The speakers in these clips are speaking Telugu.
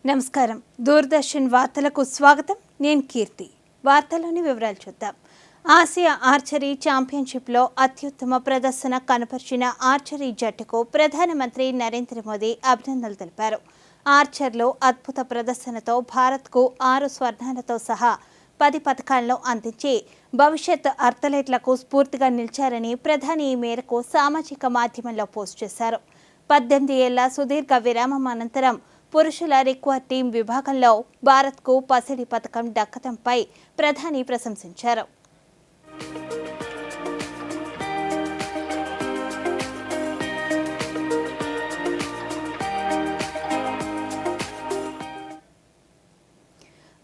నమస్కారం. దూరదర్శన్ వార్తలకు స్వాగతం. నేను కీర్తి. వార్తలోని వివరాలు చూద్దాం. ఆసియా ఆర్చరీ ఛాంపియన్షిప్లో అత్యుత్తమ ప్రదర్శన కనపరిచిన ఆర్చరీ జట్టుకు ప్రధానమంత్రి నరేంద్ర మోదీ అభినందనలు తెలిపారు. ఆర్చర్లో అద్భుత ప్రదర్శనతో భారత్కు 6 స్వర్ణాలతో సహా 10 పథకాలను అందించి భవిష్యత్ అథ్లెట్లకు స్ఫూర్తిగా నిలిచారని ప్రధాని ఈ మేరకు సామాజిక మాధ్యమంలో పోస్ట్ చేశారు. 18 ఏళ్ల సుదీర్ఘ విరామం అనంతరం పురుషుల రిక్వర్ టీం విభాగంలో భారత్కు పసిడి పథకం దక్కడంపై ప్రధాని ప్రశంసించారు.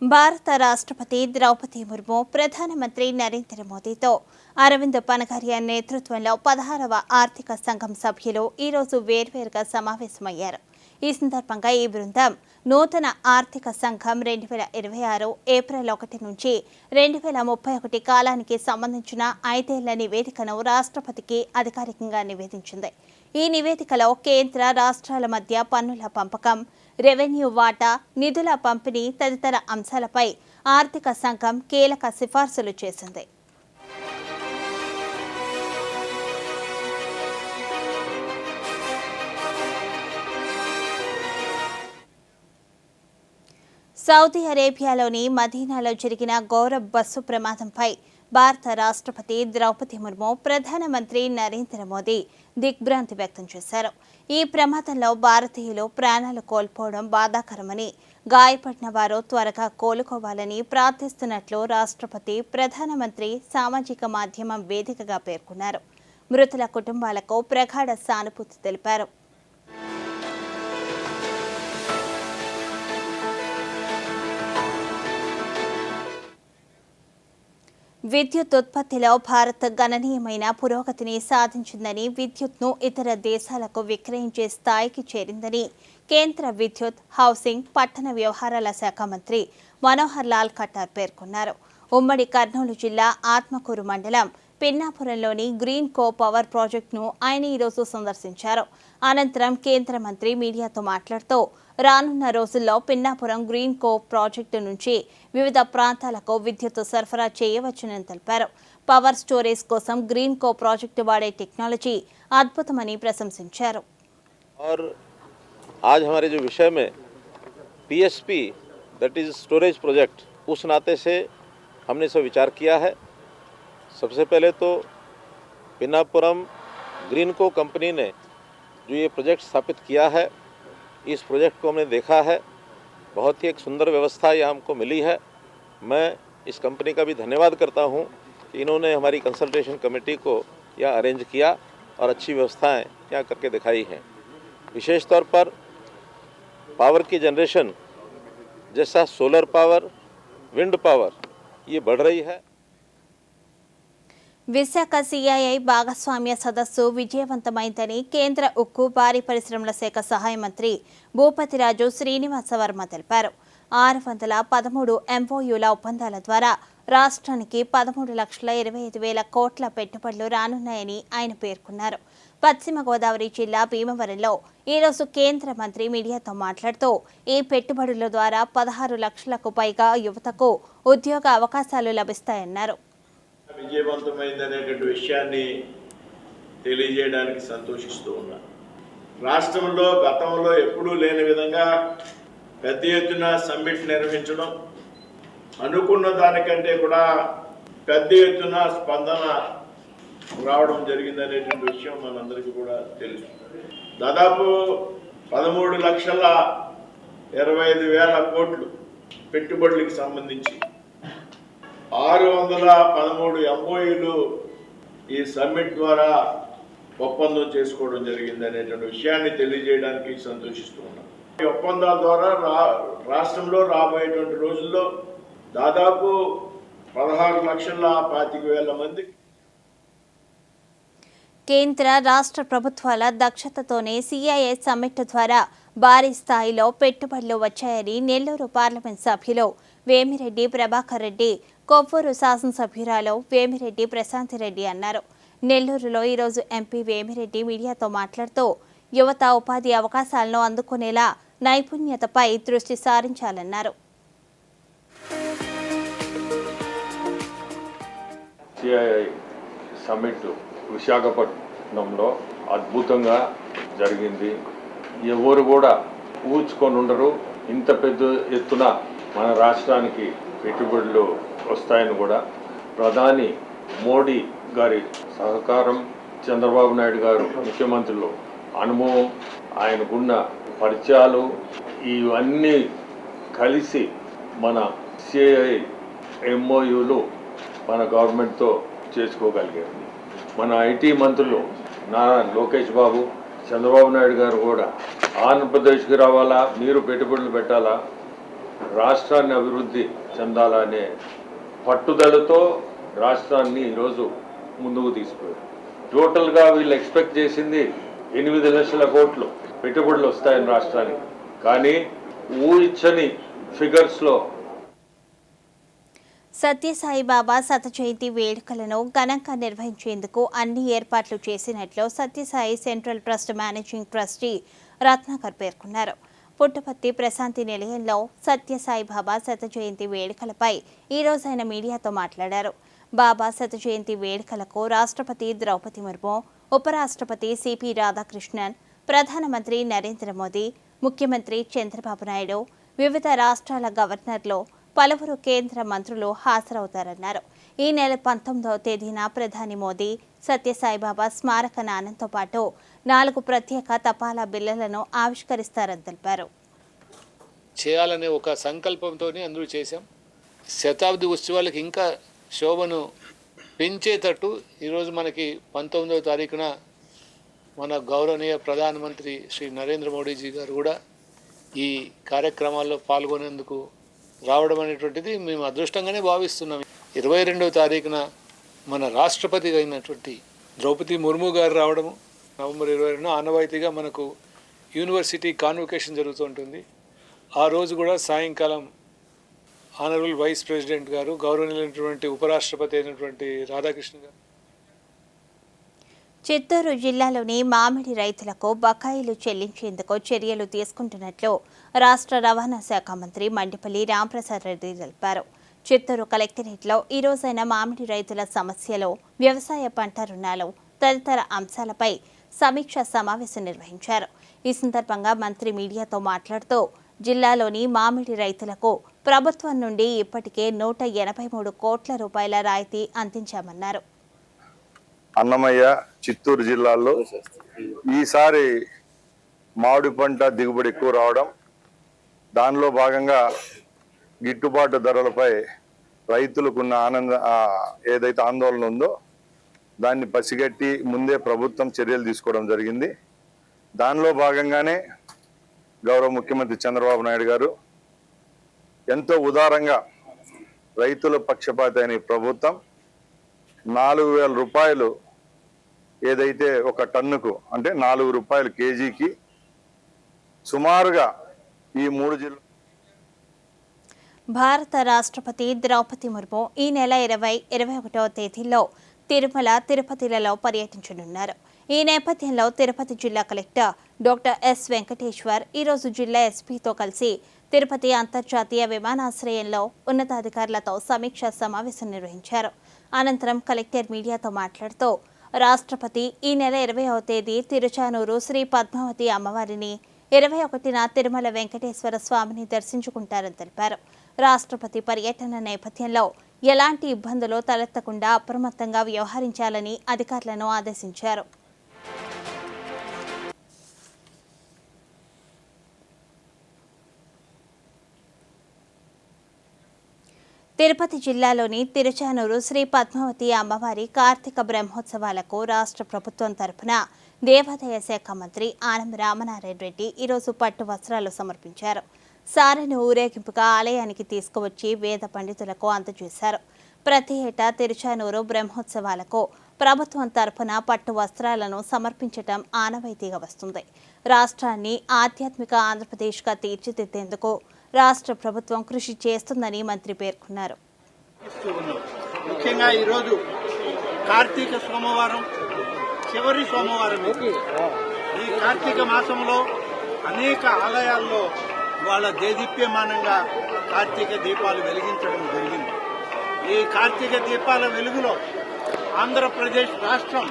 భారత రాష్ట్రపతి ద్రౌపది ముర్ము ప్రధానమంత్రి నరేంద్ర మోదీతో అరవింద్ పనగారియా నేతృత్వంలో 16వ ఆర్థిక సంఘం సభ్యులు ఈరోజు వేర్వేరుగా సమావేశమయ్యారు. ఈ సందర్భంగా ఈ బృందం నూతన ఆర్థిక సంఘం 2026 ఏప్రిల్ 1 నుంచి 2031 కాలానికి సంబంధించిన 5 ఏళ్ల నివేదికను రాష్ట్రపతికి అధికారికంగా నివేదించింది. ఈ నివేదికలో కేంద్ర రాష్ట్రాల మధ్య పన్నుల పంపకం, రెవెన్యూ వాటా, నిధుల పంపిణీ తదితర అంశాలపై ఆర్థిక సంఘం కీలక సిఫార్సులు చేసింది. సౌదీ అరేబియాలోని మదీనాలో జరిగిన ఘోర బస్సు ప్రమాదంపై భారత రాష్ట్రపతి ద్రౌపది ముర్ము ప్రధానమంత్రి నరేంద్ర మోదీ దిగ్భ్రాంతి వ్యక్తం చేశారు. ఈ ప్రమాదంలో భారతీయులు ప్రాణాలు కోల్పోవడం బాధాకరమని, గాయపడిన వారు త్వరగా కోలుకోవాలని ప్రార్థిస్తున్నట్లు రాష్ట్రపతి ప్రధానమంత్రి సామాజిక మాధ్యమం వేదికగా పేర్కొన్నారు. మృతుల కుటుంబాలకు ప్రగాఢ సానుభూతి తెలిపారు. విద్యుత్ ఉత్పత్తిలో భారత్ గణనీయమైన పురోగతిని సాధించిందని, విద్యుత్ను ఇతర దేశాలకు విక్రయించే స్థాయికి చేరిందని కేంద్ర విద్యుత్, హౌసింగ్, పట్టణ వ్యవహారాల శాఖ మంత్రి మనోహర్ లాల్ ఖట్టర్ పేర్కొన్నారు. ఉమ్మడి కర్నూలు జిల్లా ఆత్మకూరు మండలం పిన్నాపురంలోని గ్రీన్ కో పవర్ ప్రాజెక్టును ఆయన ఈరోజు సందర్శించారు. అనంతరం కేంద్ర మంత్రి మీడియాతో మాట్లాడుతూ రానున్న రోజుల్లో పిన్నాపురం గ్రీన్ కో ప్రాజెక్టు నుంచి వివిధ ప్రాంతాలకు విద్యుత్ సరఫరా చేయవచ్చునని తెలిపారు. పవర్ స్టోరేజ్ కోసం గ్రీన్ కో ప్రాజెక్టు వాడే టెక్నాలజీ అద్భుతమని ప్రశంసించారు. आज हमारे जो विषय में PSP that is storage project, उस नाते से हमने सब विचार किया है. सबसे पहले तो पिनापुरम ग्रीन को कंपनी ने जो ये प्रोजेक्ट स्थापित किया है, इस प्रोजेक्ट को हमने देखा है. बहुत ही एक सुंदर व्यवस्था यहाँ हमको मिली है. मैं इस कंपनी का भी धन्यवाद करता हूँ कि इन्होंने हमारी कंसल्टेशन कमेटी को यहाँ अरेंज किया और अच्छी व्यवस्थाएं यहाँ करके दिखाई हैं. विशेष तौर पर पावर की जनरेशन जैसा सोलर पावर, विंड पावर ये बढ़ रही है. విశాఖ సిఐఐ భాగస్వామ్య సదస్సు విజయవంతమైందని కేంద్ర ఉక్కు, భారీ పరిశ్రమల శాఖ సహాయ మంత్రి భూపతిరాజు శ్రీనివాసవర్మ తెలిపారు. 613 ఎంఓయూల ఒప్పందాల ద్వారా రాష్ట్రానికి 13,25,000 కోట్ల పెట్టుబడులు రానున్నాయని ఆయన పేర్కొన్నారు. పశ్చిమ గోదావరి జిల్లా భీమవరంలో ఈరోజు కేంద్ర మంత్రి మీడియాతో మాట్లాడుతూ ఈ పెట్టుబడుల ద్వారా 16 లక్షలకు పైగా యువతకు ఉద్యోగ అవకాశాలు లభిస్తాయన్నారు. విజయవంతమైందనేటువంటి విషయాన్ని తెలియజేయడానికి సంతోషిస్తూ ఉన్నా. రాష్ట్రంలో గతంలో ఎప్పుడూ లేని విధంగా పెద్ద ఎత్తున సమ్మిట్ నిర్వహించడం, అనుకున్న దానికంటే కూడా పెద్ద ఎత్తున స్పందన రావడం జరిగిందనేటువంటి విషయం మనందరికీ కూడా తెలుసు. దాదాపు 13,25,000 కోట్లు పెట్టుబడులకు సంబంధించి 613 ఎంఓయూలు ఈ సమ్మిట్ ద్వారా ఒప్పందం చేసుకోవడం జరిగింది అనేటువంటి విషయాన్ని తెలియజేయడానికి సంతోషిస్తూ ఉన్నాం. ఈ ఒప్పందాల ద్వారా రాష్ట్రంలో రాబోయేటువంటి రోజుల్లో దాదాపు 16,25,000 మంది కేంద్ర రాష్ట్ర ప్రభుత్వాల దక్షతతోనే సిఐఐ సమ్మిట్ ద్వారా భారీ స్థాయిలో పెట్టుబడులు వచ్చాయని నెల్లూరు పార్లమెంట్ సభ్యులు వేమిరెడ్డి ప్రభాకర్ రెడ్డి, కొవ్వూరు శాసనసభ్యురాలు వేమిరెడ్డి ప్రశాంతిరెడ్డి అన్నారు. నెల్లూరులో ఈరోజు ఎంపీ వేమిరెడ్డి మీడియాతో మాట్లాడుతూ యువత ఉపాధి అవకాశాలను అందుకునేలా నైపుణ్యతపై దృష్టి సారించాలన్నారు. సిఐఐ సమ్మిట్ విశాఖపట్నంలో అద్భుతంగా జరిగింది. ఎవరు కూడా ఊహించుకొని ఉండరు ఇంత పెద్ద ఎత్తున మన రాష్ట్రానికి పెట్టుబడులు వస్తాయని కూడా. ప్రధాని మోడీ గారి సహకారం, చంద్రబాబు నాయుడు గారు ముఖ్యమంత్రులు అనుభవం, ఆయనకున్న పరిచయాలు ఇవన్నీ కలిసి మన సిఐఐ ఎంఓయూలు మన గవర్నమెంట్తో చేసుకోగలిగారు. మన ఐటీ మంత్రులు నారా లోకేష్ బాబు, చంద్రబాబు నాయుడు గారు కూడా ఆంధ్రప్రదేశ్కి రావాలా, మీరు పెట్టుబడులు పెట్టాలా, రాష్ట్రాన్ని అభివృద్ధి చెందాలా అనే పట్టుదలతో రాష్ట్రాన్ని ఈరోజు ముందుకు తీసుకుపోయారు. టోటల్గా వీళ్ళు ఎక్స్పెక్ట్ చేసింది 8 లక్షల కోట్లు పెట్టుబడులు వస్తాయని రాష్ట్రానికి. కానీ ఊహించని ఫిగర్స్లో సత్యసాయిబాబా శత జయంతి వేడుకలను ఘనంగా నిర్వహించేందుకు అన్ని ఏర్పాట్లు చేసినట్లు Sathya Sai central trust managing trustee Ratnakar పేర్కొన్నారు. పుట్టపర్తి ప్రశాంతి నిలయంలో సత్యసాయిబాబా శత జయంతి వేడుకలపై ఈరోజు ఆయన మీడియాతో మాట్లాడారు. బాబా శత జయంతి వేడుకలకు రాష్ట్రపతి ద్రౌపది ముర్ము, ఉపరాష్ట్రపతి సిపి రాధాకృష్ణన్, ప్రధానమంత్రి నరేంద్ర మోదీ, ముఖ్యమంత్రి చంద్రబాబు నాయుడు, వివిధ రాష్ట్రాల గవర్నర్లు, పలువురు కేంద్ర మంత్రులు హాజరవుతారన్నారు. ఈ నెల 19వ తేదీన ప్రధాని మోదీ సత్యసాయిబాబా స్మారక నాణెంతో పాటు 4 ప్రత్యేక తపాలా బిళ్లలను ఆవిష్కరిస్తారని తెలిపారు. చేయాలనే ఒక సంకల్పంతో అందరూ చేశాం. శతాబ్ది ఉత్సవాలకు ఇంకా శోభను పెంచేటట్టు ఈరోజు మనకి 19వ తారీఖున మన గౌరవనీయ ప్రధానమంత్రి శ్రీ నరేంద్ర మోడీజీ గారు కూడా ఈ కార్యక్రమాల్లో పాల్గొనేందుకు రావడం అనేటువంటిది మేము అదృష్టంగానే భావిస్తున్నాం. 22వ తారీఖున మన రాష్ట్రపతి అయినటువంటి ద్రౌపది ముర్ము గారు రావడము, నవంబర్ 22న ఆనవాయితీగా మనకు యూనివర్సిటీ కాన్వకేషన్ జరుగుతుంటుంది. ఆ రోజు కూడా సాయంకాలం ఆనరబుల్ వైస్ ప్రెసిడెంట్ గారు, గౌరవనీయులైనటువంటి ఉపరాష్ట్రపతి అయినటువంటి రాధాకృష్ణ గారు. చిత్తూరు జిల్లాలోని మామిడి రైతులకు బకాయిలు చెల్లించేందుకు చర్యలు తీసుకుంటున్నట్లు రాష్ట్ర రవాణా శాఖ మంత్రి మండిపల్లి రాంప్రసాద్ రెడ్డి తెలిపారు. చిత్తూరు కలెక్టరేట్లో ఈ రోజైన మామిడి రైతుల సమస్యలు, వ్యవసాయ పంట రుణాలు తదితర అంశాలపై సమీక్ష సమావేశం నిర్వహించారు. ఈ సందర్భంగా మంత్రి మీడియాతో మాట్లాడుతూ జిల్లాలోని మామిడి రైతులకు ప్రభుత్వం నుండి ఇప్పటికే 183 కోట్ల రూపాయల రాయితీ అందించామన్నారు. అన్నమయ్య, చిత్తూరు జిల్లాల్లో ఈసారి మామిడి పంట దిగుబడి ఎక్కువ రావడం, దానిలో భాగంగా గిట్టుబాటు ధరలపై రైతులకున్న ఏదైతే ఆందోళన ఉందో దాన్ని పసిగట్టి ముందే ప్రభుత్వం చర్యలు తీసుకోవడం జరిగింది. దానిలో భాగంగానే గౌరవ ముఖ్యమంత్రి చంద్రబాబు నాయుడు గారు ఎంతో ఉదారంగా రైతుల పక్షపాతి అయిన ప్రభుత్వం 4,000 రూపాయలు ఏదైతే ఒక టన్నుకు అంటే 4 రూపాయలు కేజీకి సుమారుగా ఈ 3 జిల్లా. భారత రాష్ట్రపతి ద్రౌపది ముర్ము ఈ నెల 20-21వ తేదీల్లో తిరుమల, తిరుపతిలలో పర్యటించనున్నారు. ఈ నేపథ్యంలో తిరుపతి జిల్లా కలెక్టర్ డాక్టర్ ఎస్ వెంకటేశ్వర్ ఈరోజు జిల్లా ఎస్పీతో కలిసి తిరుపతి అంతర్జాతీయ విమానాశ్రయంలో ఉన్నతాధికారులతో సమీక్షా సమావేశం నిర్వహించారు. అనంతరం కలెక్టర్ మీడియాతో మాట్లాడుతూ రాష్ట్రపతి ఈ నెల 20వ తేదీ తిరుచానూరు శ్రీ పద్మావతి అమ్మవారిని, 21న తిరుమల వెంకటేశ్వర స్వామిని దర్శించుకుంటారని తెలిపారు. రాష్ట్రపతి పర్యటన నేపథ్యంలో ఎలాంటి ఇబ్బందులు తలెత్తకుండా అప్రమత్తంగా వ్యవహరించాలని అధికారులను ఆదేశించారు. తిరుపతి జిల్లాలోని తిరుచానూరు శ్రీ పద్మావతి అమ్మవారి కార్తీక బ్రహ్మోత్సవాలకు రాష్ట్ర ప్రభుత్వం తరపున దేవాదాయ శాఖ మంత్రి ఆనం రామనారాయణ రెడ్డి ఈరోజు పట్టు వస్త్రాలు సమర్పించారు. సారెను ఊరేగింపుగా ఆలయానికి తీసుకువచ్చి వేద పండితులకు అందజేశారు. ప్రతి ఏటా తిరుచానూరు బ్రహ్మోత్సవాలకు ప్రభుత్వం తరపున పట్టు వస్త్రాలను సమర్పించడం ఆనవాయితీగా వస్తుంది. రాష్ట్రాన్ని ఆధ్యాత్మిక ఆంధ్రప్రదేశ్గా తీర్చిదిద్దేందుకు రాష్ట్ర ప్రభుత్వం కృషి చేస్తుందని మంత్రి పేర్కొన్నారు. ముఖ్యంగా ఈరోజు కార్తీక సోమవారం చివరి సోమవారం ఇది. ఈ కార్తీక మాసంలో అనేక ఆలయాల్లో వాళ్ళ దేదీప్యమానంగా కార్తీక దీపాలు వెలిగించడం జరిగింది. ఈ కార్తీక దీపాల వెలుగులో ఆంధ్రప్రదేశ్ రాష్ట్రం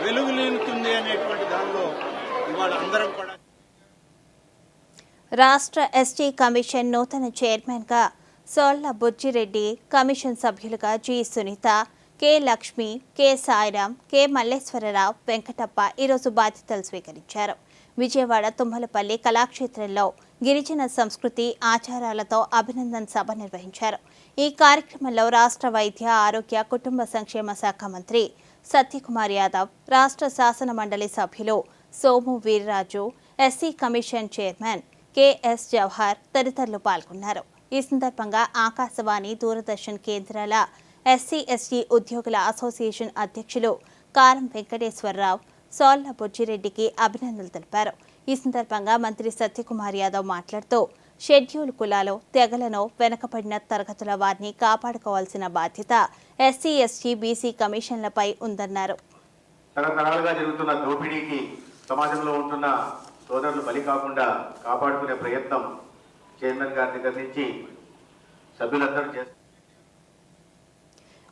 వెలుగులీనుతుంది అనేటువంటి దానిలో ఇవాళ అందరం కూడా. రాష్ట్ర ఎస్టీ కమిషన్ నూతన చైర్మన్గా సోళ్ల బుజ్జిరెడ్డి, కమిషన్ సభ్యులుగా G Sunitha, K Lakshmi, K Sairam, K Malleswara Rao, Venkatappa ఈరోజు బాధ్యతలు స్వీకరించారు. విజయవాడ తుమ్మలపల్లి కళాక్షేత్రంలో గిరిజన సంస్కృతి ఆచారాలతో అభినందన సభ నిర్వహించారు. ఈ కార్యక్రమంలో రాష్ట్ర వైద్య ఆరోగ్య కుటుంబ సంక్షేమ శాఖ మంత్రి సత్యకుమార్ యాదవ్, రాష్ట్ర శాసన మండలి సభ్యులు Somu Veerraju, SC commission chairman KS Jawahar తదితరులు పాల్గొన్నారు. ఈ సందర్భంగా ఆకాశవాణి, దూరదర్శన్ కేంద్రాల ఎస్సీ ఎస్టీ ఉద్యోగుల అసోసియేషన్ అధ్యక్షులు కారం వెంకటేశ్వరరావు సోళ్ల బుజ్జిరెడ్డికి అభినందనలు తెలిపారు. ఈ సందర్భంగా మంత్రి సత్యకుమార్ యాదవ్ మాట్లాడుతూ షెడ్యూల్ కులాలు, తెగలను, వెనుకబడిన తరగతుల వారిని కాపాడుకోవాల్సిన బాధ్యత ఎస్సీ ఎస్టీ బీసీ కమిషన్లపై ఉందన్నారు. తరతరాలుగా జరుగుతున్న దోపిడీకి సమాజంలో ఉంటున్న సోదరులు బలి కాకుండా కాపాడుకునే ప్రయత్నం చైర్మన్ గారి దగ్గర నుంచి సభ్యులందరూ చేస్తారు.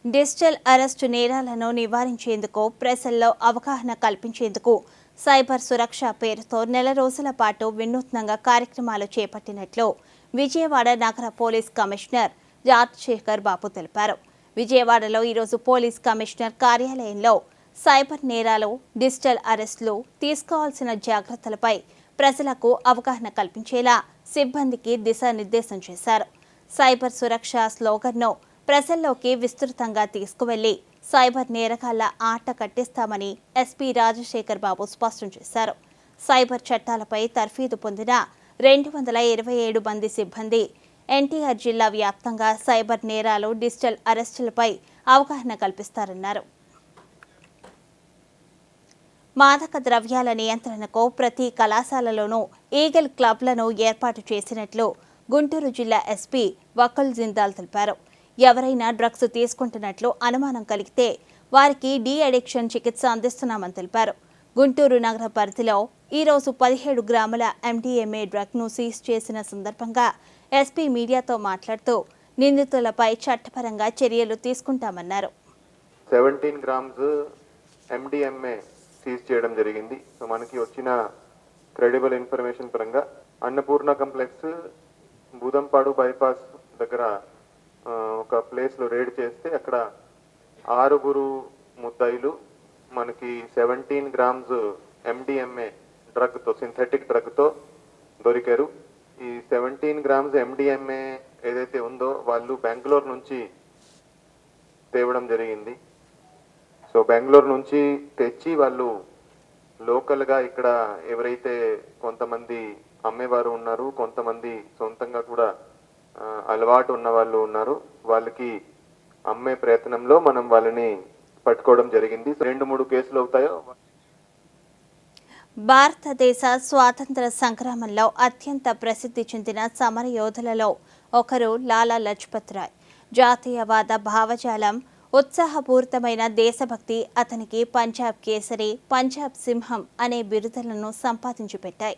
డిజిటల్ అరెస్టు నేరాలను నివారించేందుకు ప్రజల్లో అవగాహన కల్పించేందుకు సైబర్ సురక్ష పేరుతో నెల రోజుల పాటు వినూత్నంగా కార్యక్రమాలు చేపట్టినట్లు విజయవాడ నగర పోలీస్ కమిషనర్ రాజశేఖర్ బాబు తెలిపారు. విజయవాడలో ఈరోజు పోలీస్ కమిషనర్ కార్యాలయంలో సైబర్ నేరాలు, డిజిటల్ అరెస్టులు తీసుకోవాల్సిన జాగ్రత్తలపై ప్రజలకు అవగాహన కల్పించేలా సిబ్బందికి దిశానిర్దేశం చేశారు. సైబర్ సురక్ష స్లోగన్ను ప్రజల్లోకి విస్తృతంగా తీసుకువెళ్లి సైబర్ నేరగాళ్ల ఆట కట్టిస్తామని ఎస్పీ రాజశేఖర్ బాబు స్పష్టం చేశారు. సైబర్ చట్టాలపై తర్ఫీదు పొందిన 227 మంది సిబ్బంది ఎన్టీఆర్ జిల్లా వ్యాప్తంగా సైబర్ నేరాలు, డిజిటల్ అరెస్టులపై అవగాహన కల్పిస్తారన్నారు. మాదక ద్రవ్యాల నియంత్రణకు ప్రతి కళాశాలలోనూ ఈగల్ క్లబ్లను ఏర్పాటు చేసినట్లు గుంటూరు జిల్లా ఎస్పీ వకుల్ జిందాల్ తెలిపారు. ఎవరైనా డ్రగ్స్ తీసుకుంటున్నట్లు అనుమానం కలిగితే వారికి డీ అడిక్షన్ చికిత్స అందిస్తున్నామని తెలిపారు. గుంటూరు నగర పరిధిలో ఈరోజు 17 గ్రాముల MDMA డ్రగ్ను సీజ్ చేసిన సందర్భంగా ఎస్పీ మీడియాతో మాట్లాడుతూ నిందితులపై చట్టపరంగా చర్యలు తీసుకుంటామన్నారు. 17 గ్రామ్స్ MDMA సీజ్ చేయడం జరిగింది. సో మనకి వచ్చిన క్రెడిబుల్ ఇన్ఫర్మేషన్ పరంగా అన్నపూర్ణ కాంప్లెక్స్ బూదంపాడు బైపాస్ దగ్గర ఒక ప్లేస్లో రేడ్ చేస్తే అక్కడ 6 ముద్దాయిలు మనకి 17 గ్రామ్స్ MDMA డ్రగ్తో, సింథటిక్ డ్రగ్తో దొరికారు. ఈ 17 గ్రామ్స్ MDMA ఏదైతే ఉందో వాళ్ళు బెంగళూరు నుంచి తేవడం జరిగింది. సో బెంగళూరు నుంచి తెచ్చి వాళ్ళు లోకల్గా ఇక్కడ ఎవరైతే కొంతమంది అమ్మేవారు ఉన్నారు, కొంతమంది సొంతంగా కూడా అలవాటు ఉన్న వాళ్ళు ఉన్నారు, వాళ్ళకి అమ్మే ప్రయత్నంలో మనం వాళ్ళని పట్టుకోవడం జరిగింది. 2-3 కేసులు అవుతాయో. భారతదేశ స్వాతంత్ర సంగ్రామంలో అత్యంత ప్రసిద్ధి చెందిన సమర యోధులలో ఒకరు లాలా లజపత్ రాయ్. జాతీయవాద భావజాలం, ఉత్సాహపూరితమైన దేశభక్తి అతనికి పంజాబ్ కేసరి, పంజాబ్ సింహం అనే బిరుదులను సంపాదించి పెట్టాయి.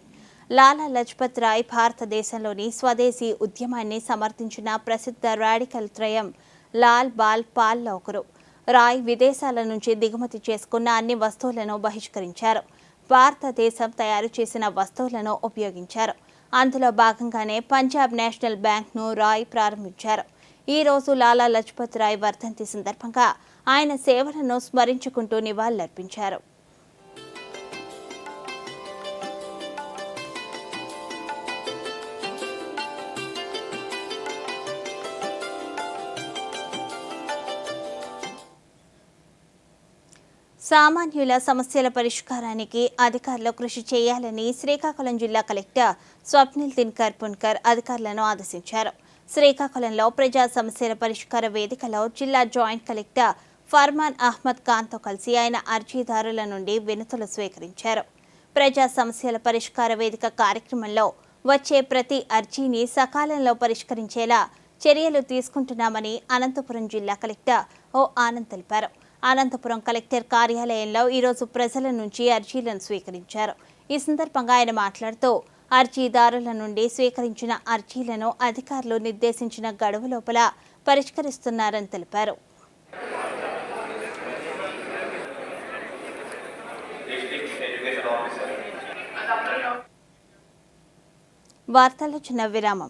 లాలా లజపత్ రాయ్ భారతదేశంలోని స్వదేశీ ఉద్యమాన్ని సమర్థించిన ప్రసిద్ధ రాడికల్ త్రయం లాల్, బాల్, పాల్లో ఒకరు. రాయ్ విదేశాల నుంచి దిగుమతి చేసుకున్న అన్ని వస్తువులను బహిష్కరించారు. భారతదేశం తయారు చేసిన వస్తువులను ఉపయోగించారు. అందులో భాగంగానే పంజాబ్ నేషనల్ బ్యాంక్ను రాయ్ ప్రారంభించారు. ఈ రోజు లాలా లజపత్ రాయ్ వర్ధంతి సందర్భంగా ఆయన సేవలను స్మరించుకుంటూ నివాళులర్పించారు. సామాన్యుల సమస్యల పరిష్కారానికి అధికారులు కృషి చేయాలని శ్రీకాకుళం జిల్లా కలెక్టర్ స్వప్నిల్ దినకర్ పున్కర్ అధికారులను ఆదేశించారు. శ్రీకాకుళంలో ప్రజా సమస్యల పరిష్కార వేదికలో జిల్లా జాయింట్ కలెక్టర్ ఫర్మాన్ అహ్మద్ ఖాన్తో కలిసి ఆయన అర్జీదారుల నుండి వినతులు స్వీకరించారు. ప్రజా సమస్యల పరిష్కార వేదిక కార్యక్రమంలో వచ్చే ప్రతి అర్జీని సకాలంలో పరిష్కరించేలా చర్యలు తీసుకుంటున్నామని అనంతపురం జిల్లా కలెక్టర్ ఓ ఆనంద్ తెలిపారు. అనంతపురం కలెక్టర్ కార్యాలయంలో ఈరోజు ప్రజల నుంచి అర్జీలను స్వీకరించారు. ఈ సందర్భంగా ఆయన మాట్లాడుతూ అర్జీదారుల నుండి స్వీకరించిన అర్జీలను అధికారులు నిర్దేశించిన గడువు లోపల పరిష్కరిస్తున్నారని తెలిపారు. వార్తల్లో చిన్న విరామం.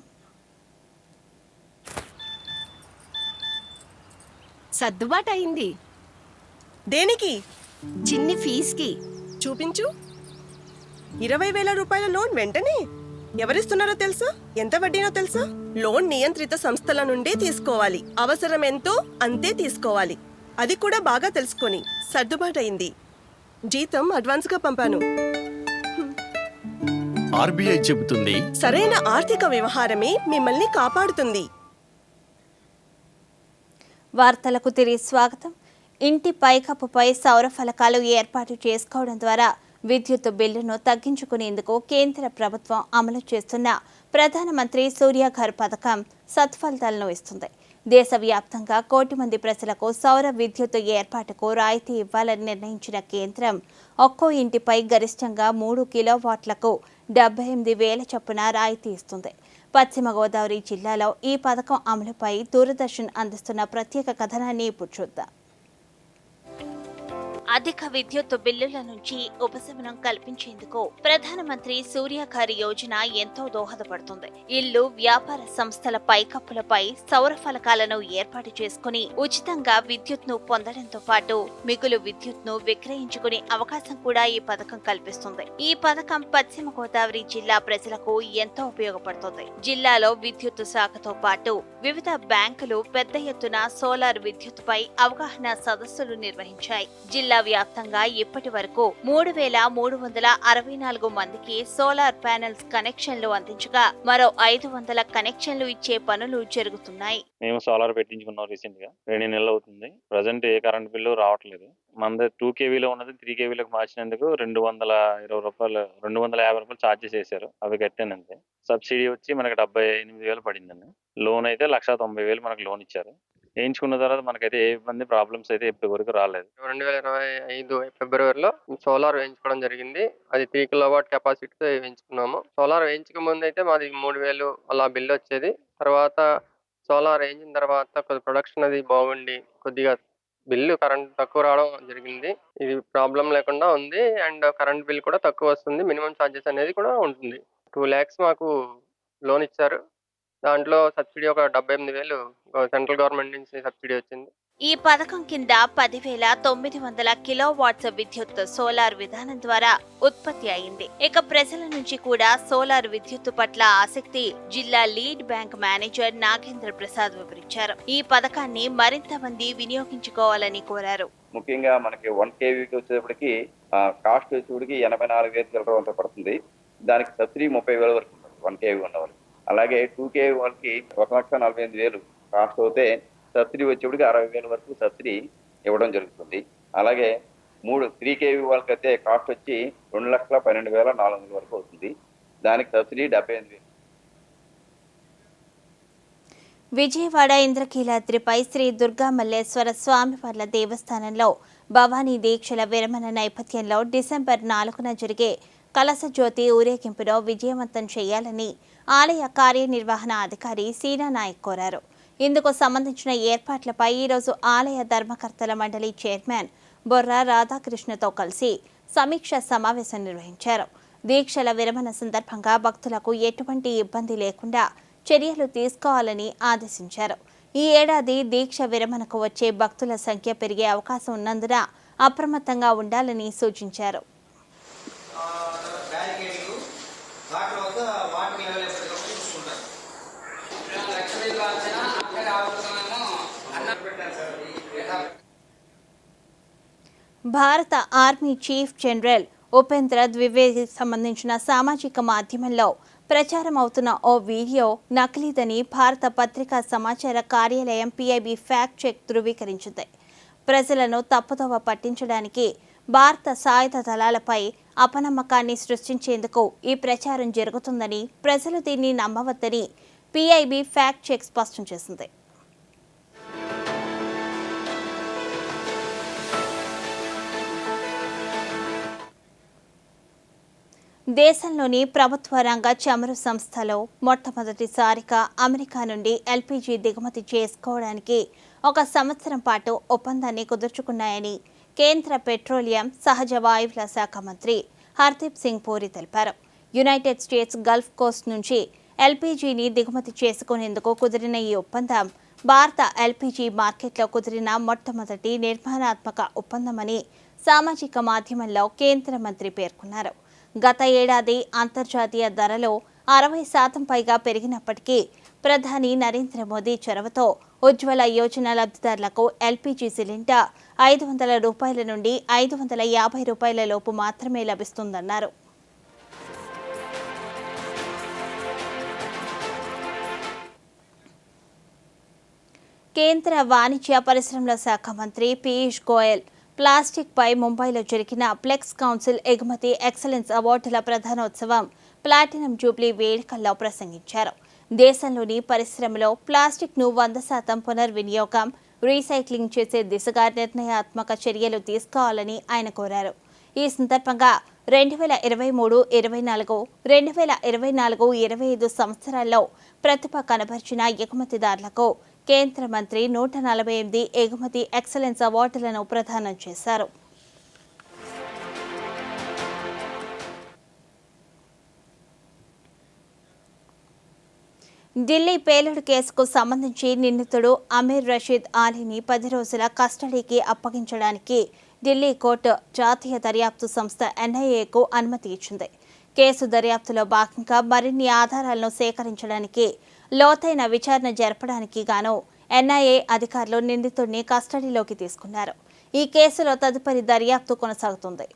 సర్దుబాటు అయింది. దేనికి? చిన్ని ఫీజుకి. చూపించు. 20,000 రూపాయల లోన్ వెంటనే ఎవరిస్తున్నారో తెలుసా? ఎంత వడ్డీనో తెలుసా? లోన్ నియంత్రిత సంస్థల నుండే తీసుకోవాలి. అవసరం ఎంతో అంతే తీసుకోవాలి. అది కూడా బాగా తెలుసుకొని. సర్దుబాటయింది. జీతం అడ్వాన్స్గా పంపాను. ఆర్బీఐ చెబుతుంది, సరైన ఆర్థిక వ్యవహారమే మిమ్మల్ని కాపాడుతుంది. వార్తలకు తిరిగి స్వాగతం. ఇంటి పైకప్పుపై సౌర ఫలకాలు ఏర్పాటు చేసుకోవడం ద్వారా విద్యుత్ బిల్లును తగ్గించుకునేందుకు కేంద్ర ప్రభుత్వం అమలు చేస్తున్న ప్రధానమంత్రి సూర్యఘర్ పథకం సత్ఫలితాలను ఇస్తుంది. దేశవ్యాప్తంగా 1 కోటి మంది ప్రజలకు సౌర విద్యుత్ ఏర్పాటుకు రాయితీ ఇవ్వాలని నిర్ణయించిన కేంద్రం ఒక్కో ఇంటిపై గరిష్టంగా 3 కిలోవాట్లకు 78,000 చొప్పున రాయితీ ఇస్తుంది. పశ్చిమ గోదావరి జిల్లాలో ఈ పథకం అమలుపై దూరదర్శన్ అందిస్తున్న ప్రత్యేక కథనాన్ని ఇప్పుడు చూద్దాం. అధిక విద్యుత్ బిల్లుల నుంచి ఉపశమనం కల్పించేందుకు ప్రధానమంత్రి సూర్యఘర్ యోజన ఎంతో దోహదపడుతుంది. ఇల్లు, వ్యాపార సంస్థల పైకప్పులపై సౌర ఫలకాలను ఏర్పాటు చేసుకుని ఉచితంగా విద్యుత్ను పొందడంతో పాటు మిగులు విద్యుత్ను విక్రయించుకునే అవకాశం కూడా ఈ పథకం కల్పిస్తుంది. ఈ పథకం పశ్చిమ గోదావరి జిల్లా ప్రజలకు ఎంతో ఉపయోగపడుతుంది. జిల్లాలో విద్యుత్ శాఖతో పాటు వివిధ బ్యాంకులు పెద్ద ఎత్తున సోలార్ విద్యుత్పై అవగాహన సదస్సులు నిర్వహించాయి. జిల్లా వ్యాప్తంగా ఇప్పటి వరకు 3,364 మందికి సోలార్ ప్యానెల్స్ కనెక్షన్లు అందించగా మరో 500 కనెక్షన్లు ఇచ్చే పనులు జరుగుతున్నాయి. మేము సోలార్ పెట్టించుకున్నాం రీసెంట్ గా 2 నెలలు అవుతుంది. ప్రజెంట్ ఏ కరెంట్ బిల్లు రావట్లేదు. మనది 2 kVలో ఉన్నది 3 kVలకు మార్చినందుకు 220 రూపాయలు 250 రూపాయలు ఛార్జెస్ చేశారు. అవి కట్టానంతే. సబ్సిడీ వచ్చి మనకి 78,000 పడిందండి. లోన్ అయితే 1,90,000 మనకు లోన్ ఇచ్చారు. వేయించుకున్న తర్వాత మనకైతే ఏ ఇబ్బంది ప్రాబ్లమ్స్ అయితే ఇప్పటి వరకు రాలేదు. 2025 ఫిబ్రవరిలో సోలార్ వేయించుకోవడం జరిగింది. అది 3 కిలోవాట్ కెపాసిటీతో వేయించుకున్నాము. సోలార్ వేయించక ముందు అయితే మాది 3,000 అలా బిల్లు వచ్చేది. తర్వాత సోలార్ వేయించిన తర్వాత ప్రొడక్షన్ అది బాగుండి కొద్దిగా బిల్లు కరెంట్ తక్కువ రావడం జరిగింది. ఇది ప్రాబ్లం లేకుండా ఉంది. అండ్ కరెంట్ బిల్ కూడా తక్కువ వస్తుంది. మినిమం ఛార్జెస్ అనేది కూడా ఉంటుంది. 2 lakhs మాకు లోన్ ఇచ్చారు. దాంట్లో సబ్సిడీ ఒక 78,000 సెంట్రల్ గవర్నమెంట్ నుంచి సబ్సిడీ వచ్చింది. ఈ పథకం కింద 10,900 కిలోవాట్స్ విద్యుత్ సోలార్ విధానం ద్వారా ఉత్పత్తి అయింది. ఇక ప్రజల నుంచి కూడా సోలార్ విద్యుత్ పట్ల ఆసక్తి జిల్లా lead bank manager Nagendra Prasad వివరించారు. ఈ పథకాన్ని మరింత మంది వినియోగించుకోవాలని కోరారు. ముఖ్యంగా మనకి 1 kVకి వచ్చేటప్పటికి కాస్ట్ వచ్చేటికి 84,000 చిల్లర వంత పడుతుంది. దానికి సబ్సిడీ 30,000 వరకు 1 kV ఉన్నవాళ్ళు. అలాగే 2 kV వాళ్ళకి 1,48,000 కాస్ట్ అవుతే సబ్సిడీ వచ్చేప్పటికి 60,000 వరకు సబ్సిడీ ఇవ్వడం జరుగుతుంది. అలాగే 3 kV వాళ్ళకైతే కాస్ట్ వచ్చి 2,12,400 వరకు అవుతుంది. దానికి సబ్సిడీ 78,000. విజయవాడ ఇంద్రకీలాద్రిపై శ్రీ దుర్గా మల్లేశ్వర స్వామివార్ల దేవస్థానంలో భవానీ దీక్షల విరమణ నేపథ్యంలో డిసెంబర్ 4న జరిగే కలశజ్యోతి ఊరేగింపును విజయవంతం చేయాలని ఆలయ కార్యనిర్వహణ అధికారి సీనా నాయక్ కోరారు. ఇందుకు సంబంధించిన ఏర్పాట్లపై ఈరోజు ఆలయ ధర్మకర్తల మండలి చైర్మన్ బొర్రా రాధాకృష్ణతో కలిసి సమీక్ష సమావేశం నిర్వహించారు. దీక్షల విరమణ సందర్భంగా భక్తులకు ఎటువంటి ఇబ్బంది లేకుండా చర్యలు తీసుకోవాలని ఆదేశించారు. ఈ ఏడాది దీక్ష విరమణకు వచ్చే భక్తుల సంఖ్య పెరిగే అవకాశం ఉన్నందున అప్రమత్తంగా ఉండాలని సూచించారు. భారత ఆర్మీ చీఫ్ జనరల్ ఉపేంద్ర ద్వివేదికి సంబంధించిన సామాజిక మాధ్యమంలో ప్రచారం అవుతున్న ఓ వీడియో నకిలీదని భారత పత్రికా సమాచార కార్యాలయం PIB ఫ్యాక్ట్ చెక్ ధృవీకరించింది. ప్రజలను తప్పుదోవ పట్టించడానికి భారత సాయుధ దళాలపై అపనమ్మకాన్ని సృష్టించేందుకు ఈ ప్రచారం జరుగుతుందని, ప్రజలు దీన్ని నమ్మవద్దని పీఐబీ ఫ్యాక్ట్ చెక్ స్పష్టం చేసింది. దేశంలోని ప్రభుత్వ రంగ చమురు సంస్థలో మొట్టమొదటిసారిగా అమెరికా నుండి ఎల్పీజీ దిగుమతి చేసుకోవడానికి 1 సంవత్సరం పాటు ఒప్పందాన్ని కుదుర్చుకున్నాయని కేంద్ర పెట్రోలియం, సహజ వాయువుల శాఖ మంత్రి హర్దీప్ సింగ్ పూరి తెలిపారు. యునైటెడ్ స్టేట్స్ గల్ఫ్ కోస్ట్ నుంచి ఎల్పీజీని దిగుమతి చేసుకునేందుకు కుదిరిన ఈ ఒప్పందం భారత ఎల్పీజీ మార్కెట్లో కుదిరిన మొట్టమొదటి నిర్మాణాత్మక ఒప్పందమని సామాజిక మాధ్యమంలో కేంద్ర మంత్రి పేర్కొన్నారు. గత ఏడాది అంతర్జాతీయ ధరలో 60% పైగా పెరిగినప్పటికీ ప్రధాని నరేంద్ర మోదీ చొరవతో ఉజ్వల యోజన లబ్ధిదారులకు ఎల్పీజీ సిలిండర్ ₹500 నుండి ₹550 లోపు మాత్రమే లభిస్తుందన్నారు. కేంద్ర వాణిజ్య పరిశ్రమల శాఖ మంత్రి పీయూష్ గోయల్ ప్లాస్టిక్ పై ముంబైలో జరిగిన ఫ్లెక్స్ కౌన్సిల్ ఎగుమతి ఎక్సలెన్స్ అవార్డుల ప్రధానోత్సవం ప్లాటినం జూబ్లీ వేడుకల్లో ప్రసంగించారు. దేశంలోని పరిశ్రమలో ప్లాస్టిక్ను 100% పునర్వినియోగం, రీసైక్లింగ్ చేసే దిశగా నిర్ణయాత్మక చర్యలు తీసుకోవాలని ఆయన కోరారు. ఈ సందర్భంగా 2023-24, 2024-25 సంవత్సరాల్లో ప్రతిభ కనబర్చిన ఎగుమతిదారులకు కేంద్ర మంత్రి 148 ఎగుమతి ఎక్సలెన్స్ అవార్డులను ప్రదానం చేశారు. ఢిల్లీ పేలుడు కేసుకు సంబంధించి నిందితుడు అమీర్ రషీద్ ఆలీని 10 రోజుల కస్టడీకి అప్పగించడానికి ఢిల్లీ కోర్టు జాతీయ దర్యాప్తు సంస్థ ఎన్ఐఏకు అనుమతి ఇచ్చింది. కేసు దర్యాప్తులో భాగంగా మరిన్ని ఆధారాలను సేకరించడానికి, లోతైన విచారణ జరపడానికి గాను ఎన్ఐఏ అధికారులు నిందితుడిని కస్టడీలోకి తీసుకున్నారు. ఈ కేసులో తదుపరి దర్యాప్తు కొనసాగుతుంది.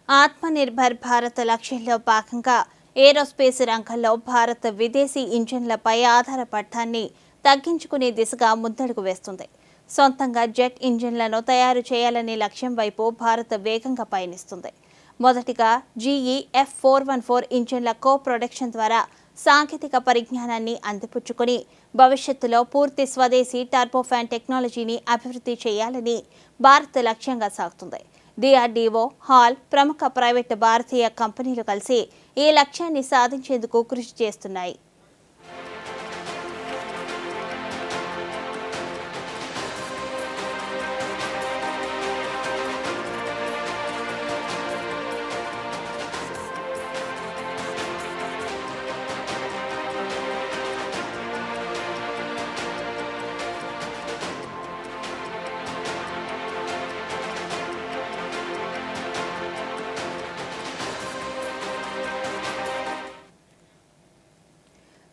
ఆత్మనిర్భర్ భారత్ లక్ష్యంలో భాగంగా ఏరోస్పేస్ రంగంలో భారత్ విదేశీ ఇంజిన్లపై ఆధారపడటాన్ని తగ్గించుకునే దిశగా ముందడుగు వేస్తుంది. సొంతంగా జెట్ ఇంజిన్లను తయారు చేయాలనే లక్ష్యం వైపు భారత్ వేగంగా పయనిస్తుంది. మొదటిగా GE F414 ఇంజిన్ల కో ప్రొడక్షన్ ద్వారా సాంకేతిక పరిజ్ఞానాన్ని అందిపుచ్చుకొని భవిష్యత్తులో పూర్తి స్వదేశీ టర్బోఫాన్ టెక్నాలజీని అభివృద్ధి చేయాలని భారత్ లక్ష్యంగా సాగుతుంది. DRDO, హాల్, ప్రముఖ ప్రైవేట్ భారతీయ కంపెనీలు కలిసి ఈ లక్ష్యాన్ని సాధించేందుకు కృషి చేస్తున్నాయి.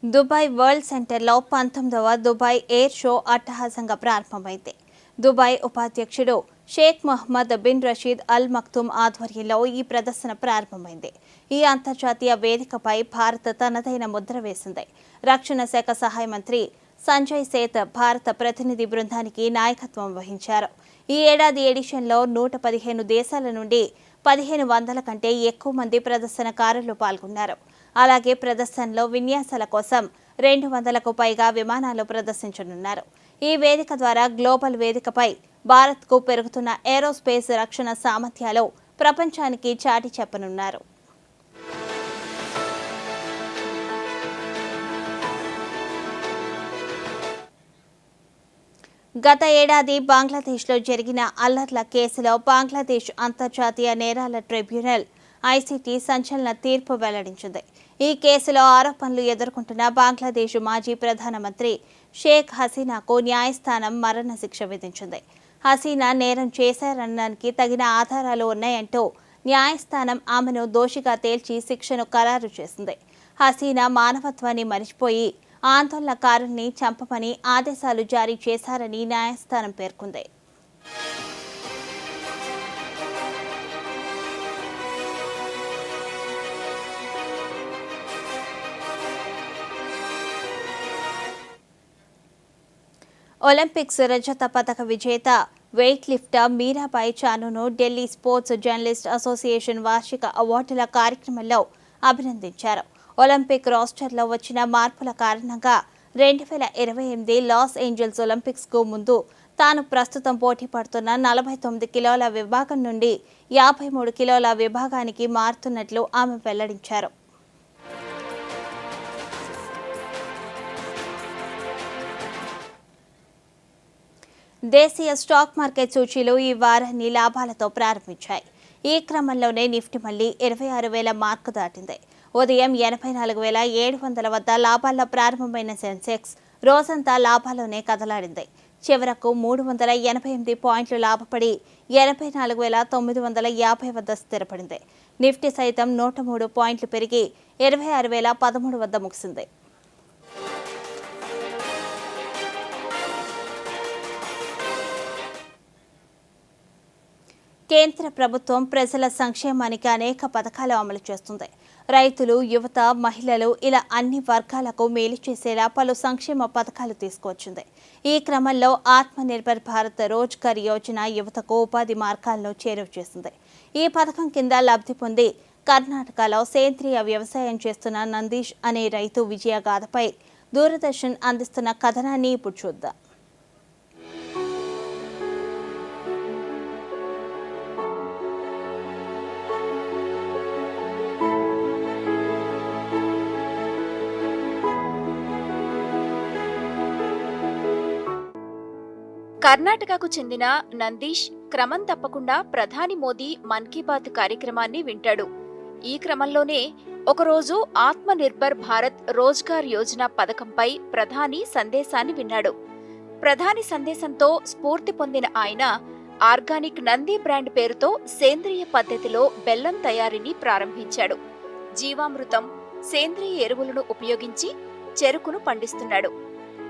దుబాయ్ వరల్డ్ సెంటర్లో 19వ దుబాయ్ ఎయిర్ షో అట్టహాసంగా ప్రారంభమైంది. దుబాయ్ ఉపాధ్యక్షుడు Sheikh Mohammed bin Rashid Al Maktoum ఆధ్వర్యంలో ఈ ప్రదర్శన ప్రారంభమైంది. ఈ అంతర్జాతీయ వేదికపై భారత్ తనదైన ముద్ర వేసింది. రక్షణ శాఖ సహాయ మంత్రి సంజయ్ సేత్ భారత ప్రతినిధి బృందానికి నాయకత్వం వహించారు. ఈ ఏడాది ఎడిషన్లో 115 దేశాల నుండి 1500 కంటే ఎక్కువ మంది ప్రదర్శనకారులు పాల్గొన్నారు. అలాగే ప్రదర్శనలో విన్యాసాల కోసం 200కు పైగా విమానాలు ప్రదర్శించనున్నారు. ఈ వేదిక ద్వారా గ్లోబల్ వేదికపై భారత్కు పెరుగుతున్న ఏరోస్పేస్ రక్షణ సామర్థ్యాలు ప్రపంచానికి చాటి చెప్పనున్నారు. గత ఏడాది బంగ్లాదేశ్లో జరిగిన అల్లర్ల కేసులో బంగ్లాదేశ్ అంతర్జాతీయ నేరాల ట్రిబ్యునల్ ICT సంచలన తీర్పు వెల్లడించింది. ఈ కేసులో ఆరోపణలు ఎదుర్కొంటున్న బంగ్లాదేశ్ మాజీ ప్రధానమంత్రి షేక్ హసీనాకు న్యాయస్థానం మరణశిక్ష విధించింది. హసీనా నేరం చేశారనడానికి తగిన ఆధారాలు ఉన్నాయంటూ న్యాయస్థానం ఆమెను దోషిగా తేల్చి శిక్షను ఖరారు చేసింది. హసీనా మానవత్వాన్ని మరిచిపోయి ఆందోళనకారుల్ని చంపమని ఆదేశాలు జారీ చేశారని న్యాయస్థానం పేర్కొంది. ఒలింపిక్స్ రజత పతక విజేత వెయిట్ లిఫ్టర్ మీరాబాయి చానును ఢిల్లీ స్పోర్ట్స్ జర్నలిస్ట్ అసోసియేషన్ వార్షిక అవార్డుల కార్యక్రమంలో అభినందించారు. ఒలింపిక్ రోస్టర్లో వచ్చిన మార్పుల కారణంగా 2028 లాస్ ఏంజల్స్ ఒలింపిక్స్కు ముందు తాను ప్రస్తుతం పోటీ పడుతున్న 49 కిలోల విభాగం నుండి 53 కిలోల విభాగానికి మారుతున్నట్లు ఆమె వెల్లడించారు. దేశీయ స్టాక్ మార్కెట్ సూచీలు ఈ వారాన్ని లాభాలతో ప్రారంభించాయి. ఈ క్రమంలోనే నిఫ్టీ మళ్లీ 26,000 మార్కు దాటింది. ఉదయం 84,700 వద్ద లాభాల్లో ప్రారంభమైన సెన్సెక్స్ రోజంతా లాభాల్లోనే కదలాడింది. చివరకు 388 పాయింట్లు లాభపడి 84,950 వద్ద స్థిరపడింది. నిఫ్టీ సైతం 103 పాయింట్లు పెరిగి 26,013 వద్ద ముగిసింది. కేంద్ర ప్రభుత్వం ప్రజల సంక్షేమానికి అనేక పథకాలు అమలు చేస్తుంది. రైతులు, యువత, మహిళలు ఇలా అన్ని వర్గాలకు మేలు చేసేలా పలు సంక్షేమ పథకాలు తీసుకువచ్చింది. ఈ క్రమంలో ఆత్మనిర్భర్ భారత్ రోజ్గార్ యోజన యువతకు ఉపాధి మార్గాలను చేరువ చేసింది. ఈ పథకం కింద లబ్ధి పొంది కర్ణాటకలో సేంద్రియ వ్యవసాయం చేస్తున్న నందీష్ అనే రైతు విజయగాథపై దూరదర్శన్ అందిస్తున్న కథనాన్ని ఇప్పుడు చూద్దాం. కర్ణాటకకు చెందిన నందీష్ క్రమం తప్పకుండా ప్రధాని మోదీ మన్ కీ బాత్ కార్యక్రమాన్ని వింటాడు. ఈ క్రమంలోనే ఒకరోజు ఆత్మనిర్భర్ భారత్ రోజ్గార్ యోజన పథకంపై ప్రధాని సందేశాన్ని విన్నాడు. ప్రధాని సందేశంతో స్ఫూర్తి పొందిన ఆయన ఆర్గానిక్ నంది బ్రాండ్ పేరుతో సేంద్రియ పద్ధతిలో బెల్లం తయారీని ప్రారంభించాడు. జీవామృతం, సేంద్రియ ఎరువులను ఉపయోగించి చెరుకును పండిస్తున్నాడు.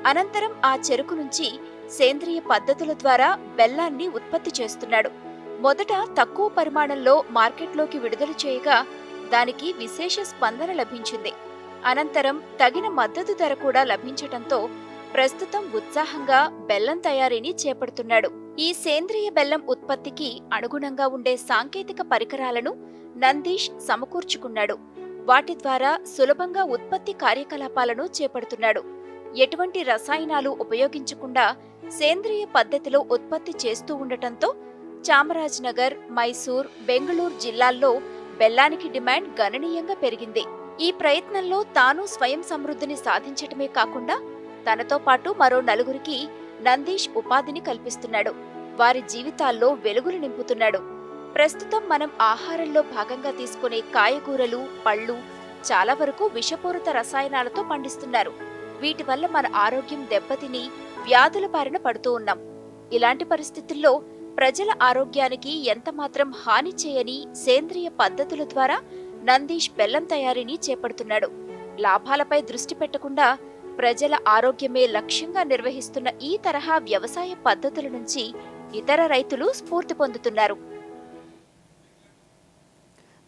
అనంతరం ఆ చెరుకు నుంచి సేంద్రియ పద్ధతుల ద్వారా బెల్లాన్ని ఉత్పత్తి చేస్తున్నాడు. మొదట తక్కువ పరిమాణంలో మార్కెట్లోకి విడుదల చేయగా దానికి విశేష స్పందన లభించింది. అనంతరం తగిన మద్దతు ధర కూడా లభించటంతో ప్రస్తుతం ఉత్సాహంగా బెల్లం తయారీని చేపడుతున్నాడు. ఈ సేంద్రియ బెల్లం ఉత్పత్తికి అనుగుణంగా ఉండే సాంకేతిక పరికరాలను నందీష్ సమకూర్చుకున్నాడు. వాటి ద్వారా సులభంగా ఉత్పత్తి కార్యకలాపాలను చేపడుతున్నాడు. ఎటువంటి రసాయనాలు ఉపయోగించకుండా సేంద్రియ పద్ధతిలో ఉత్పత్తి చేస్తూ ఉండటంతో చామరాజ్నగర్, మైసూర్, బెంగళూరు జిల్లాల్లో బెల్లానికి డిమాండ్ గణనీయంగా పెరిగింది. ఈ ప్రయత్నంలో తాను స్వయం సమృద్ధిని సాధించటమే కాకుండా తనతో పాటు మరో 4గురికి నందీష్ ఉపాధిని కల్పిస్తున్నాడు. వారి జీవితాల్లో వెలుగులు నింపుతున్నాడు. ప్రస్తుతం మనం ఆహారంలో భాగంగా తీసుకునే కాయగూరలు, పళ్ళు చాలా వరకు విషపూరిత రసాయనాలతో పండిస్తున్నారు. వీటి వల్ల మన ఆరోగ్యం దెబ్బతిని వ్యాధుల బారిన పడుతూ ఉన్నాం. ఇలాంటి పరిస్థితుల్లో ప్రజల ఆరోగ్యానికి ఎంతమాత్రం హాని చేయని సేంద్రియ పద్ధతుల ద్వారా నందీష్ బెల్లం తయారీని చేపడుతున్నాడు. లాభాలపై దృష్టి పెట్టకుండా ప్రజల ఆరోగ్యమే లక్ష్యంగా నిర్వహిస్తున్న ఈ తరహా వ్యవసాయ పద్ధతుల నుంచి ఇతర రైతులు స్ఫూర్తి పొందుతున్నారు.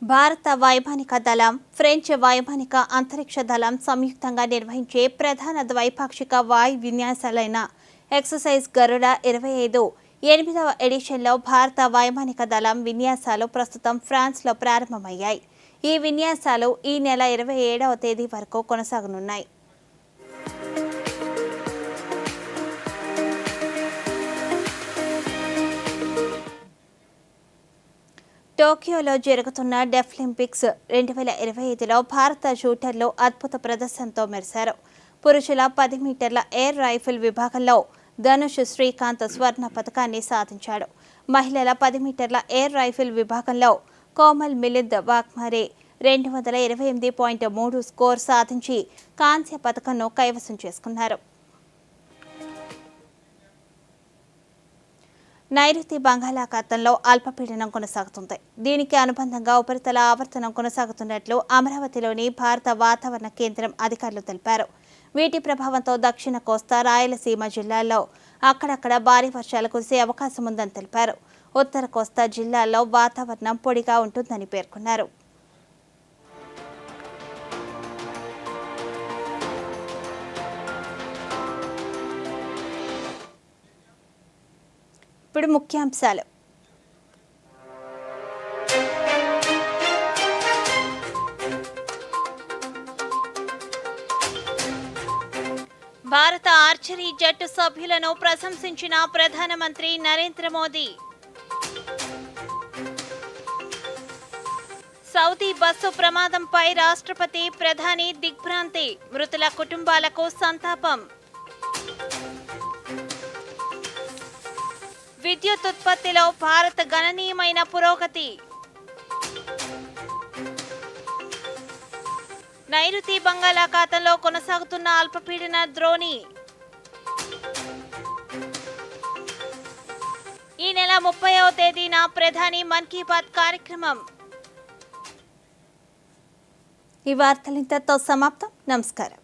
భారత వైమానిక దళం, ఫ్రెంచ్ వైమానిక అంతరిక్ష దళం సంయుక్తంగా నిర్వహించే ప్రధాన ద్వైపాక్షిక వాయు విన్యాసాలైన ఎక్సర్సైజ్ గరుడ 25 8వ ఎడిషన్లో భారత వైమానిక దళం విన్యాసాలు ప్రస్తుతం ఫ్రాన్స్లో ప్రారంభమయ్యాయి. ఈ విన్యాసాలు ఈ నెల 27వ తేదీ వరకు కొనసాగనున్నాయి. టోక్యోలో జరుగుతున్న డెఫ్లింపిక్స్ 2025లో భారత షూటర్లు అద్భుత ప్రదర్శనతో మెరిశారు. పురుషుల 10 మీటర్ల ఎయిర్ రైఫిల్ విభాగంలో ధనుష్ శ్రీకాంత్ స్వర్ణ పతకాన్ని సాధించాడు. మహిళల 10 మీటర్ల ఎయిర్ రైఫిల్ విభాగంలో కోమల్ మిలింద్ వాగ్మారే 228.3 స్కోర్ సాధించి కాంస్య పతకంను కైవసం చేసుకున్నారు. నైరుతి బంగాళాఖాతంలో అల్పపీడనం కొనసాగుతుంది. దీనికి అనుబంధంగా ఉపరితల ఆవర్తనం కొనసాగుతున్నట్లు అమరావతిలోని భారత వాతావరణ కేంద్రం అధికారులు తెలిపారు. వీటి ప్రభావంతో దక్షిణ కోస్తా, రాయలసీమ జిల్లాల్లో అక్కడక్కడ భారీ వర్షాలు కురిసే అవకాశం ఉందని తెలిపారు. ఉత్తర కోస్తా జిల్లాల్లో వాతావరణం పొడిగా ఉంటుందని పేర్కొన్నారు. ఇప్పుడు ముఖ్యాంశాలు. భారత ఆర్చరీ జట్టు సభ్యులను ప్రశంసించిన ప్రధానమంత్రి నరేంద్ర మోదీ. సౌదీ బస్సు ప్రమాదంపై రాష్ట్రపతి, ప్రధాని దిగ్భ్రాంతి. మృతుల కుటుంబాలకు సంతాపం. విద్యుత్ ఉత్పత్తిలో భారత్ గణనీయమైన పురోగతి. నైరుతి బంగాళాఖాతంలో కొనసాగుతున్న అల్పపీడన ద్రోణి. ఈ నెల 30వ తేదీన ప్రధాని మన్ కీ బాత్ కార్యక్రమం. ఈ వార్తలు ఇంతతో సమాప్తం. నమస్కారం.